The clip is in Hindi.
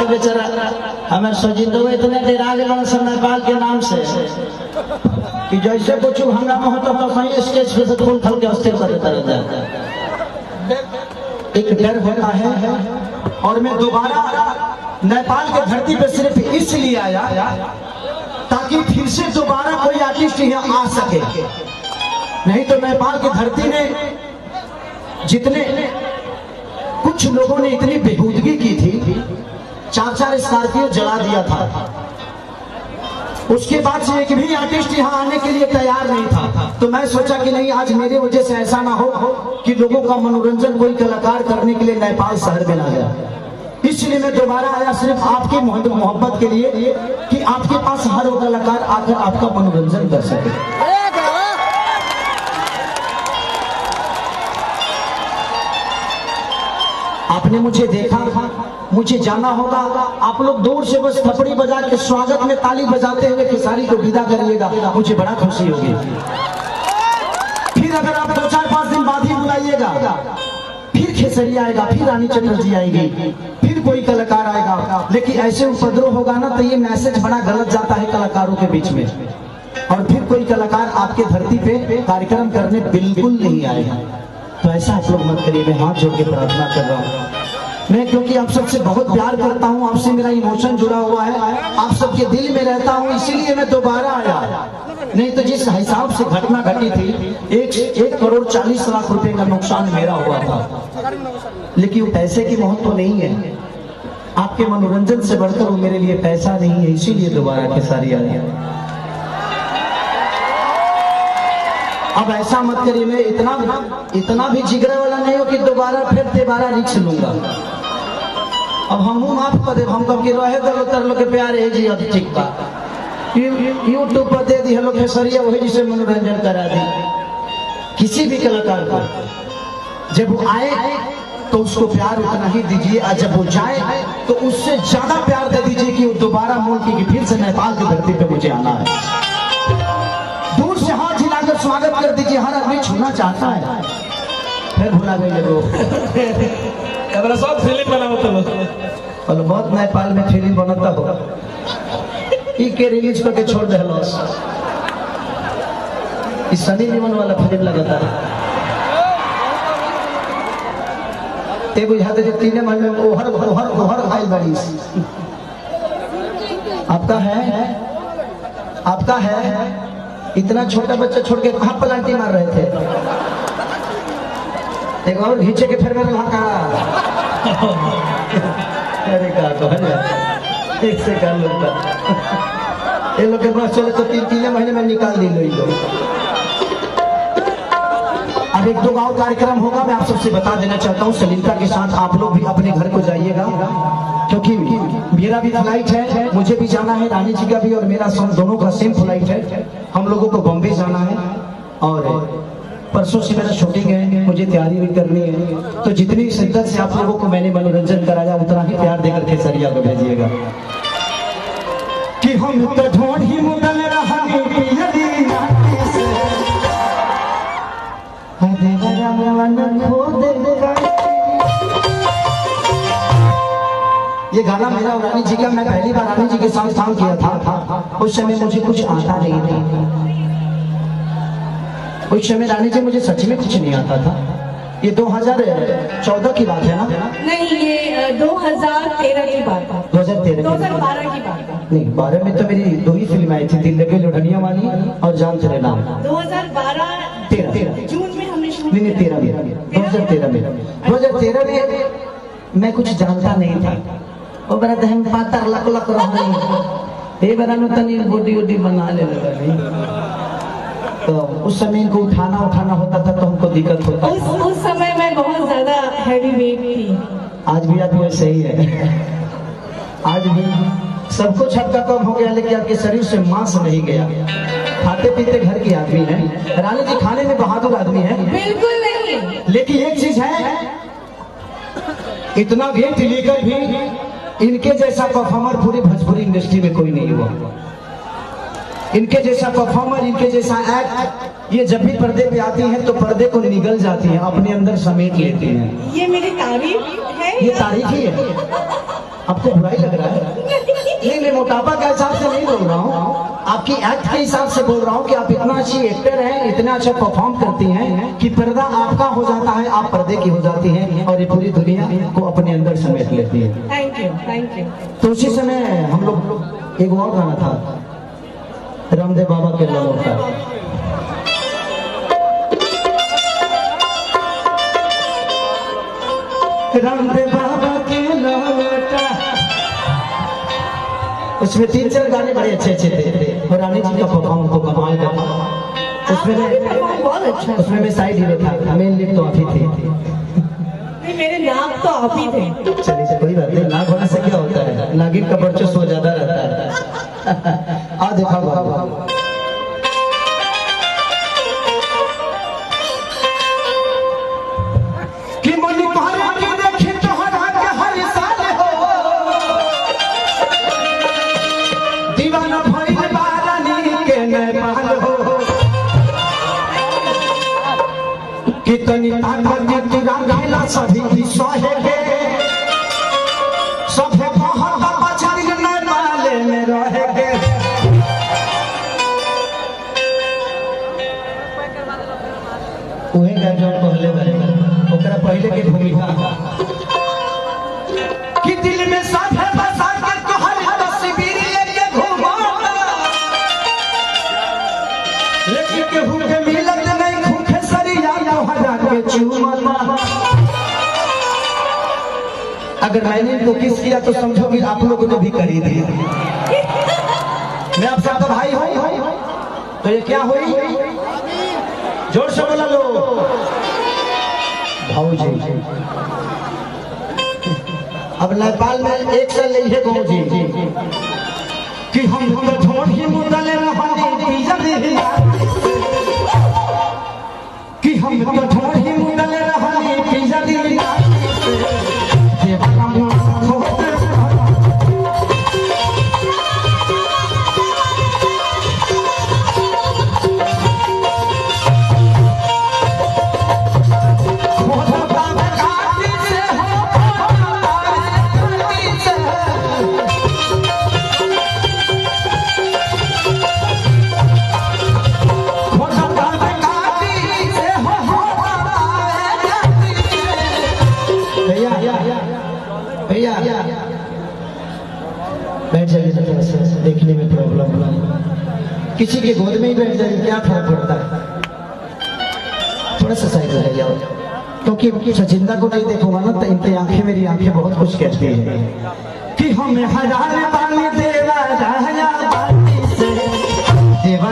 बेचारा हमें सजिंदो इतने देर आगे नेपाल के नाम से कि जैसे कुछ हंगामा होता तो सही स्टेज पे से खोल खोल के अस्थिर कर देता रहता है। एक डर होता है। और मैं दोबारा नेपाल की धरती पे सिर्फ इसलिए आया ताकि फिर से दोबारा कोई आर्टिस्ट यहाँ आ सके। नहीं तो नेपाल की धरती में जितने कुछ लोगों ने इतनी बेहूदगी की थी, 4-4 स्कॉर्पियो जला दिया था, उसके बाद से एक भी आर्टिस्ट यहाँ आने के लिए तैयार नहीं था। तो मैं सोचा कि नहीं, आज मेरे वजह से ऐसा ना हो कि लोगों का मनोरंजन कोई कलाकार करने के लिए नेपाल शहर में ना जाए। इसलिए मैं दोबारा आया सिर्फ आपकी मोहब्बत के लिए कि आपके पास हर वो कलाकार आकर आपका मनोरंजन कर सके। आपने मुझे देखा, मुझे जाना होगा, आप लोग दूर से बस थपड़ी बजा के स्वागत में ताली बजाते हुए खेसारी को विदा करिएगा, मुझे बड़ा खुशी होगी। फिर अगर आप 2-4-5 दिन बाद ही बुलाइएगा, फिर खेसरी आएगा, फिर रानी चटर्जी आएगी, फिर कोई कलाकार आएगा, लेकिन ऐसे उपद्रव होगा ना तो ये मैसेज बड़ा गलत जाता है कलाकारों के बीच में, और फिर कोई कलाकार आपके धरती पे कार्यक्रम करने बिल्कुल नहीं आएगा। तो ऐसा आप लोग मत करिए। मैं हाथ जोड़ के प्रार्थना कर रहा हूँ, मैं क्योंकि आप सबसे बहुत प्यार करता हूँ, आपसे मेरा इमोशन जुड़ा हुआ है, आप सबके दिल में रहता हूँ, इसीलिए मैं दोबारा आया। नहीं तो जिस हिसाब से घटना घटी थी, 1,40,40,00,000 रुपए का नुकसान मेरा हुआ था, लेकिन पैसे की मोहत तो नहीं है। आपके मनोरंजन से बढ़कर वो मेरे लिए पैसा नहीं है, इसीलिए दोबारा खेसारी आया। अब ऐसा मत करिए, मैं इतना भी जिगरे वाला नहीं हो कि दोबारा रिक्स लूंगा। अब हम माफ कर दे, हम कब रहे दलो के प्यारे है जी, अब ठीक बा यूट्यूब पर दे दी हेलो खेसरिया, वही जिसे मनोरंजन करा दी। किसी भी कलाकार को जब वो आए तो उसको प्यार उतना ही दीजिए, और जब वो जाए तो उससे ज्यादा प्यार दे दीजिए कि वो दोबारा मोल की फिर से नेपाल की धरती पे मुझे आना है। दूर से हाथ हिलाकर स्वागत कर दीजिए, हर आदमी छूना चाहता है। फिर भुला गए लोग सब फिल्म बनाओ तो बहुत नेपाल में फिल्म बनता हो के रिलीज करके छोड़ दे। इस सनी लियोन वाला फिल्म लगाता है, ते बुझाते जो 3 महीने में ओहर भाई बड़ी आपका है। इतना छोटा बच्चा छोड़ के कहाँ पलांटी मार रहे थे? एक और घींचे के फिर मेरे वहां अरे एक से कर लगता ये लोग के पास चले तो 3 महीने में निकाल दी लोग। अब 1-2 गाँव कार्यक्रम होगा, मैं आप सबसे बता देना चाहता हूँ, सलीमता के साथ आप लोग भी अपने घर को जाइएगा, क्योंकि मेरा भी फ्लाइट है, मुझे भी जाना है, रानी जी का भी और मेरा दोनों का सेम फ्लाइट है। हम लोगों को बॉम्बे जाना है और परसों से मेरा शूटिंग है, मुझे तैयारी भी करनी है। तो जितनी शिद्दत से आप लोगों को मैंने मनोरंजन कराया, उतना ही प्यार देकर खेसरिया को भेजिएगा। कि हम तो ढोढ़ ही मुदल ये गाना मेरा और रानी जी का, मैं पहली बार रानी जी के साथ काम किया था। उस समय मुझे कुछ आता नहीं था, उस समय रानी जी मुझे सच में कुछ नहीं आता था। ये 2014 की बात है ना? नहीं, ये 2013 की बात है। 2012 की बात है। नहीं, 12 में तो मेरी 2 ही फिल्म आई थी, दिल लगे लुढ़निया वाली और जान तेरे नाम। 2013 जून में हमने शूट। नहीं 2013 में मैं कुछ जानता नहीं था। वो बड़ा दहन पातर लक रह रही, ये बड़ा तनी बॉडी बना ले लगा नहीं। तो उस समय इनको उठाना होता था तो हमको दिक्कत होता। उस समय मैं बहुत ज्यादा हैवी वेट थी। आज भी आप वैसे ही है, आज भी सब कुछ आपका कम हो गया, लेकिन आपके शरीर से मांस नहीं गया। खाते पीते घर की आदमी है, रानी जी खाने में बहादुर आदमी है। बिल्कुल नहीं। लेकिन एक चीज है, इतना वेट लेकर भी इनके जैसा परफॉर्मर पूरी भोजपुरी इंडस्ट्री में कोई नहीं हुआ। इनके जैसा परफॉर्मर, इनके जैसा एक्ट, ये जब भी पर्दे पे आती हैं तो पर्दे को निगल जाती हैं, अपने अंदर समेट लेती हैं। ये मेरी तारीफ है, ये तारीफ ही है। आपको बुराई लग रहा है? नहीं, मैं मोटापा के हिसाब से नहीं बोल रहा हूँ, आपकी एक्ट के हिसाब से बोल रहा हूँ कि आप इतना अच्छी एक्टर हैं, इतना अच्छा परफॉर्म करती हैं कि पर्दा आपका हो जाता है, आप पर्दे की हो जाती हैं और ये पूरी दुनिया को अपने अंदर समेट लेती है। Thank you, thank you. तो उसी समय हम लोग एक और गाना था रामदेव बाबा के लौटा, रामदेव बाबा के लौटा, उसमें 3-4 गाने बड़े अच्छे अच्छे थे और रानी जी का परफॉर्म तो कमाल का था। बहुत अच्छा। उसमें मैं साइड हीरो था, मेन लीड तो आप ही थे। नहीं, मेरे नाम तो आप ही थे। चलिए कोई बात नहीं, नाक होने से क्या होता है, नागिन का वर्चस्व ज्यादा रहता है। आ देखा बाबा कि मोनी पहाड़ की देखी तो हर साल हो दीवाना भइल बारानी के नेपाल हो, कितनी ताकत तुरा गाला सभी सहे के, सभे बहुत बचल नेपाल में रहे के। उहे गा जो पहले बारे ओकरा पहले के भूमिका कि दिल में साथे बसा के तोहर तस्वीर लेके घूमा, लेकिन केहू के मिलत नहीं भूखे सरिया तोहरा के चूमा। अगर मैंने इनको किस किया तो समझो कि आप लोगों ने भी करी दिया। मैं आपसे आपका भाई हूं, तो ये क्या हुई? जोर से बोला लो भाऊजी। अब नेपाल में एक साल नहीं है भाऊजी कि हम तो ढोढ़ी मुदले कि हम तो ढोढ़ी मुदले रहनी पिज़्ज़ा दिया। बैठ जाइए, देखने में प्रॉब्लम ना, किसी के गोद में ही बैठ जाइए, क्या फर्क पड़ता है? थोड़ा सा साइड हो जाओ, क्योंकि सचिंदा को नहीं देखूंगा ना तो इनकी आंखें, मेरी आंखें बहुत कुछ कहती हैं कि हमें हजार बाली देवा राजा बाली से देवा